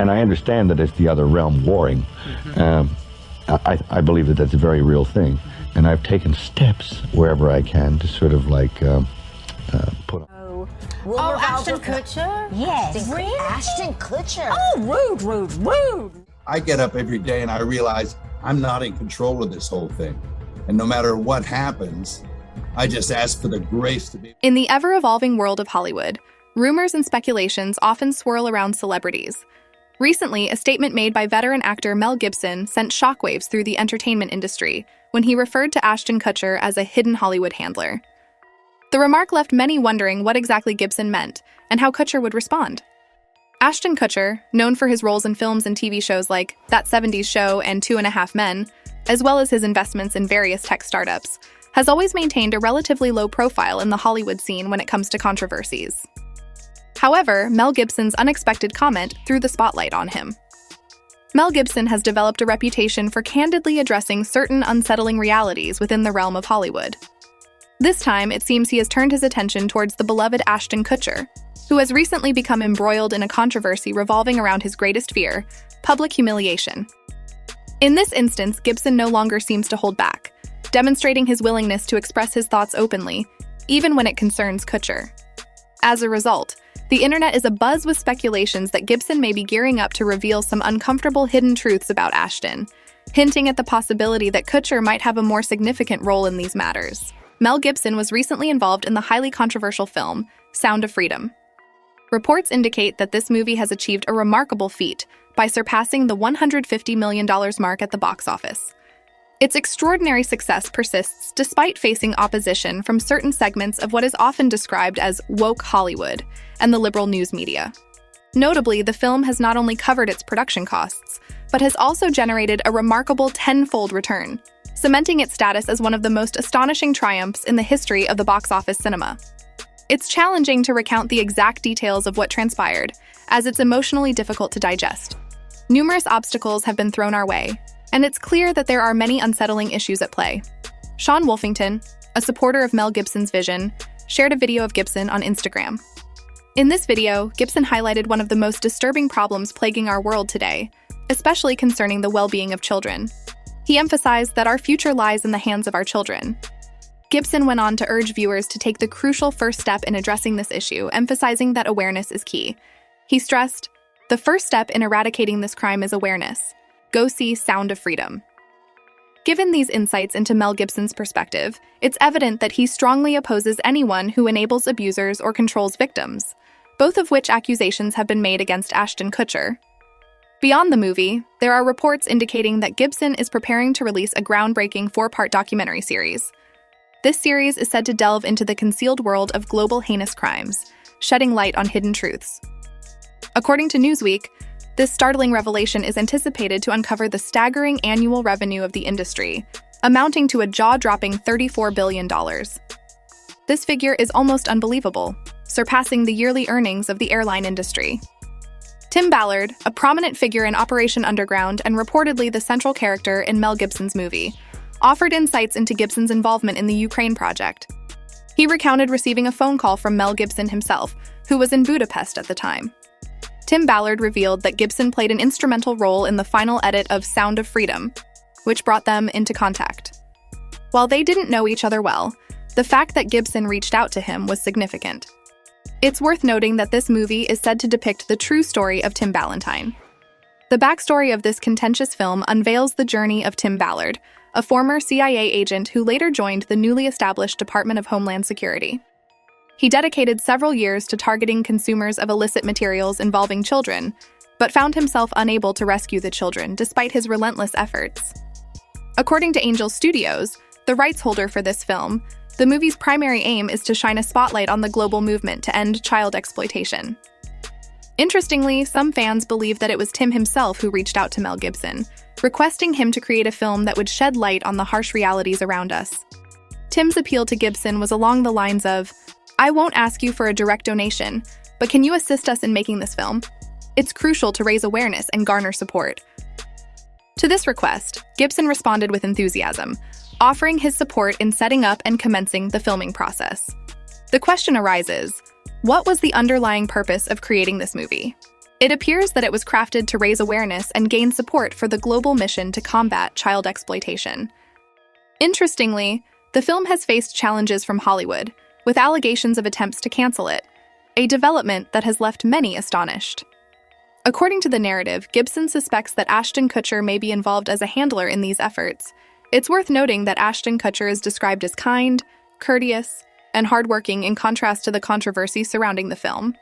and I understand that it's the other realm warring. I believe that that's a very real thing, and I've taken steps wherever I can to sort of like put. Oh, Ashton Kutcher? Yes. Really? Ashton Kutcher. Oh, rude. I get up every day and I realize I'm not in control of this whole thing. And no matter what happens, I just ask for the grace to be. In the ever-evolving world of Hollywood, rumors and speculations often swirl around celebrities. Recently, a statement made by veteran actor Mel Gibson sent shockwaves through the entertainment industry when he referred to Ashton Kutcher as a hidden Hollywood handler. The remark left many wondering what exactly Gibson meant and how Kutcher would respond. Ashton Kutcher, known for his roles in films and TV shows like That 70s Show and 2.5 Men, as well as his investments in various tech startups, has always maintained a relatively low profile in the Hollywood scene when it comes to controversies. However, Mel Gibson's unexpected comment threw the spotlight on him. Mel Gibson has developed a reputation for candidly addressing certain unsettling realities within the realm of Hollywood. This time, it seems he has turned his attention towards the beloved Ashton Kutcher, who has recently become embroiled in a controversy revolving around his greatest fear, public humiliation. In this instance, Gibson no longer seems to hold back, demonstrating his willingness to express his thoughts openly, even when it concerns Kutcher. As a result, the internet is abuzz with speculations that Gibson may be gearing up to reveal some uncomfortable hidden truths about Ashton, hinting at the possibility that Kutcher might have a more significant role in these matters. Mel Gibson was recently involved in the highly controversial film, Sound of Freedom. Reports indicate that this movie has achieved a remarkable feat by surpassing the $150 million mark at the box office. Its extraordinary success persists despite facing opposition from certain segments of what is often described as woke Hollywood and the liberal news media. Notably, the film has not only covered its production costs, but has also generated a remarkable tenfold return, cementing its status as one of the most astonishing triumphs in the history of the box office cinema. It's challenging to recount the exact details of what transpired, as it's emotionally difficult to digest. Numerous obstacles have been thrown our way, and it's clear that there are many unsettling issues at play. Sean Wolfington, a supporter of Mel Gibson's vision, shared a video of Gibson on Instagram. In this video, Gibson highlighted one of the most disturbing problems plaguing our world today, especially concerning the well-being of children. He emphasized that our future lies in the hands of our children. Gibson went on to urge viewers to take the crucial first step in addressing this issue, emphasizing that awareness is key. He stressed, "The first step in eradicating this crime is awareness. Go see Sound of Freedom." Given these insights into Mel Gibson's perspective, it's evident that he strongly opposes anyone who enables abusers or controls victims, both of which accusations have been made against Ashton Kutcher. Beyond the movie, there are reports indicating that Gibson is preparing to release a groundbreaking 4-part documentary series. This series is said to delve into the concealed world of global heinous crimes, shedding light on hidden truths. According to Newsweek, this startling revelation is anticipated to uncover the staggering annual revenue of the industry, amounting to a jaw-dropping $34 billion. This figure is almost unbelievable, surpassing the yearly earnings of the airline industry. Tim Ballard, a prominent figure in Operation Underground and reportedly the central character in Mel Gibson's movie, offered insights into Gibson's involvement in the Ukraine project. He recounted receiving a phone call from Mel Gibson himself, who was in Budapest at the time. Tim Ballard revealed that Gibson played an instrumental role in the final edit of Sound of Freedom, which brought them into contact. While they didn't know each other well, the fact that Gibson reached out to him was significant. It's worth noting that this movie is said to depict the true story of Tim Ballantyne. The backstory of this contentious film unveils the journey of Tim Ballard, a former CIA agent who later joined the newly established Department of Homeland Security. He dedicated several years to targeting consumers of illicit materials involving children, but found himself unable to rescue the children despite his relentless efforts. According to Angel Studios, the rights holder for this film, the movie's primary aim is to shine a spotlight on the global movement to end child exploitation. Interestingly, some fans believe that it was Tim himself who reached out to Mel Gibson, requesting him to create a film that would shed light on the harsh realities around us. Tim's appeal to Gibson was along the lines of, "I won't ask you for a direct donation, but can you assist us in making this film? It's crucial to raise awareness and garner support." To this request, Gibson responded with enthusiasm, offering his support in setting up and commencing the filming process. The question arises, what was the underlying purpose of creating this movie? It appears that it was crafted to raise awareness and gain support for the global mission to combat child exploitation. Interestingly, the film has faced challenges from Hollywood, with allegations of attempts to cancel it, a development that has left many astonished. According to the narrative, Gibson suspects that Ashton Kutcher may be involved as a handler in these efforts. It's worth noting that Ashton Kutcher is described as kind, courteous, and hardworking in contrast to the controversy surrounding the film.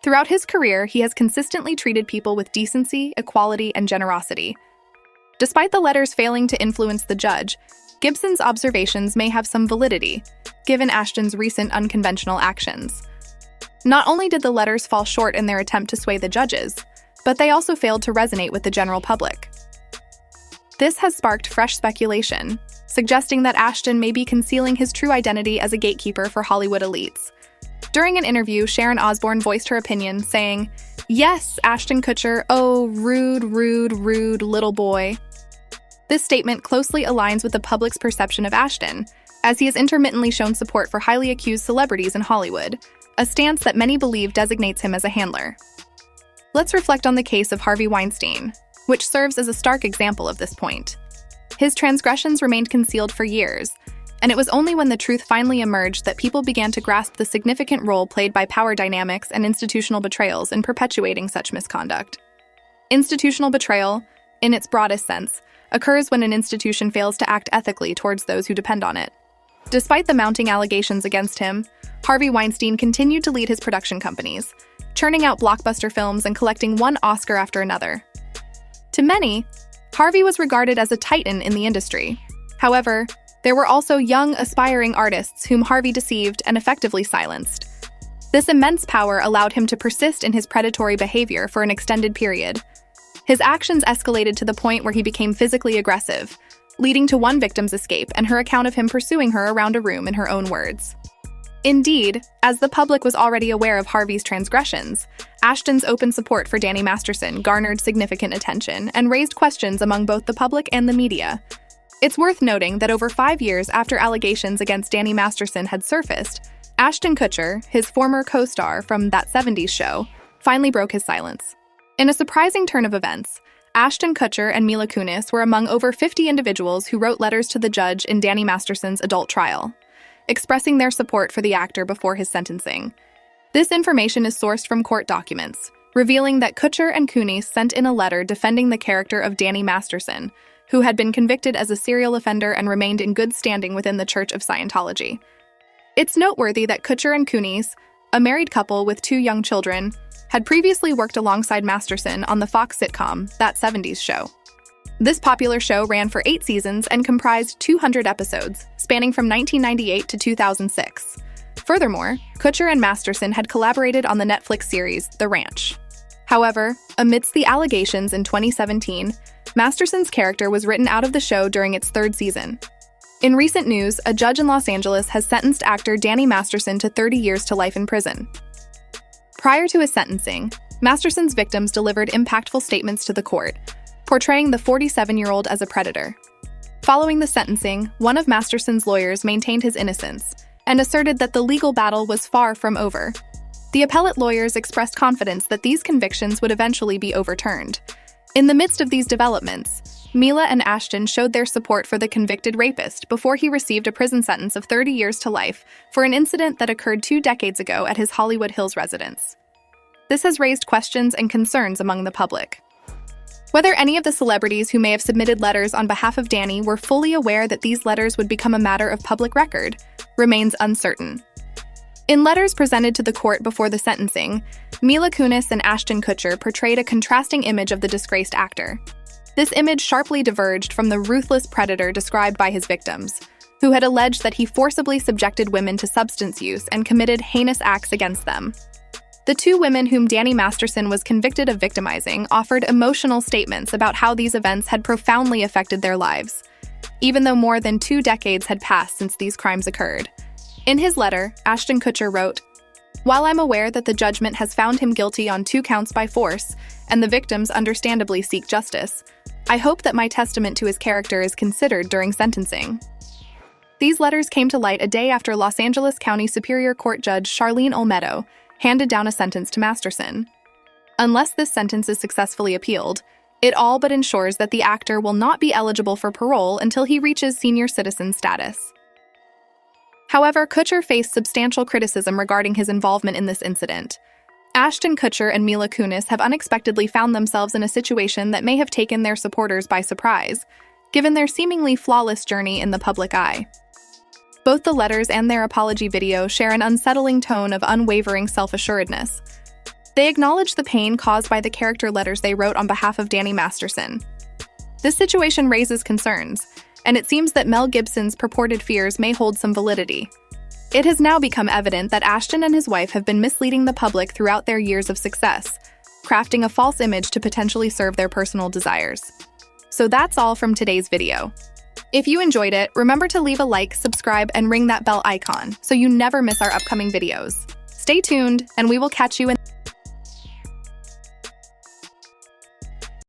Throughout his career, he has consistently treated people with decency, equality, and generosity. Despite the letters failing to influence the judge, Gibson's observations may have some validity, given Ashton's recent unconventional actions. Not only did the letters fall short in their attempt to sway the judges, but they also failed to resonate with the general public. This has sparked fresh speculation, suggesting that Ashton may be concealing his true identity as a gatekeeper for Hollywood elites. During an interview, Sharon Osbourne voiced her opinion, saying, "Yes, Ashton Kutcher, oh, rude, rude, rude little boy." This statement closely aligns with the public's perception of Ashton, as he has intermittently shown support for highly accused celebrities in Hollywood, a stance that many believe designates him as a handler. Let's reflect on the case of Harvey Weinstein, which serves as a stark example of this point. His transgressions remained concealed for years, and it was only when the truth finally emerged that people began to grasp the significant role played by power dynamics and institutional betrayals in perpetuating such misconduct. Institutional betrayal, in its broadest sense, occurs when an institution fails to act ethically towards those who depend on it. Despite the mounting allegations against him, Harvey Weinstein continued to lead his production companies, churning out blockbuster films and collecting one Oscar after another. To many, Harvey was regarded as a titan in the industry. However, there were also young, aspiring artists whom Harvey deceived and effectively silenced. This immense power allowed him to persist in his predatory behavior for an extended period. His actions escalated to the point where he became physically aggressive, leading to one victim's escape and her account of him pursuing her around a room in her own words. Indeed, as the public was already aware of Harvey's transgressions, Ashton's open support for Danny Masterson garnered significant attention and raised questions among both the public and the media. It's worth noting that over 5 years after allegations against Danny Masterson had surfaced, Ashton Kutcher, his former co-star from That 70s Show, finally broke his silence. In a surprising turn of events, Ashton Kutcher and Mila Kunis were among over 50 individuals who wrote letters to the judge in Danny Masterson's adult trial, expressing their support for the actor before his sentencing. This information is sourced from court documents, revealing that Kutcher and Kunis sent in a letter defending the character of Danny Masterson, who had been convicted as a serial offender and remained in good standing within the Church of Scientology. It's noteworthy that Kutcher and Kunis, a married couple with 2 young children, had previously worked alongside Masterson on the Fox sitcom That 70s Show. This popular show ran for 8 seasons and comprised 200 episodes, spanning from 1998 to 2006. Furthermore, Kutcher and Masterson had collaborated on the Netflix series The Ranch. However, amidst the allegations in 2017, Masterson's character was written out of the show during its 3rd season. In recent news, a judge in Los Angeles has sentenced actor Danny Masterson to 30 years to life in prison. Prior to his sentencing, Masterson's victims delivered impactful statements to the court, portraying the 47-year-old as a predator. Following the sentencing, one of Masterson's lawyers maintained his innocence and asserted that the legal battle was far from over. The appellate lawyers expressed confidence that these convictions would eventually be overturned. In the midst of these developments, Mila and Ashton showed their support for the convicted rapist before he received a prison sentence of 30 years to life for an incident that occurred 2 decades ago at his Hollywood Hills residence. This has raised questions and concerns among the public. Whether any of the celebrities who may have submitted letters on behalf of Danny were fully aware that these letters would become a matter of public record remains uncertain. In letters presented to the court before the sentencing, Mila Kunis and Ashton Kutcher portrayed a contrasting image of the disgraced actor. This image sharply diverged from the ruthless predator described by his victims, who had alleged that he forcibly subjected women to substance use and committed heinous acts against them. The 2 women whom Danny Masterson was convicted of victimizing offered emotional statements about how these events had profoundly affected their lives, even though more than 2 decades had passed since these crimes occurred. In his letter, Ashton Kutcher wrote, "While I'm aware that the judgment has found him guilty on 2 counts by force, and the victims understandably seek justice, I hope that my testament to his character is considered during sentencing." These letters came to light a day after Los Angeles County Superior Court Judge Charlene Olmedo handed down a sentence to Masterson. Unless this sentence is successfully appealed, it all but ensures that the actor will not be eligible for parole until he reaches senior citizen status. However, Kutcher faced substantial criticism regarding his involvement in this incident. Ashton Kutcher and Mila Kunis have unexpectedly found themselves in a situation that may have taken their supporters by surprise, given their seemingly flawless journey in the public eye. Both the letters and their apology video share an unsettling tone of unwavering self-assuredness. They acknowledge the pain caused by the character letters they wrote on behalf of Danny Masterson. This situation raises concerns, and it seems that Mel Gibson's purported fears may hold some validity. It has now become evident that Ashton and his wife have been misleading the public throughout their years of success, crafting a false image to potentially serve their personal desires. So that's all from today's video. If you enjoyed it, remember to leave a like, subscribe, and ring that bell icon so you never miss our upcoming videos. Stay tuned, and we will catch you in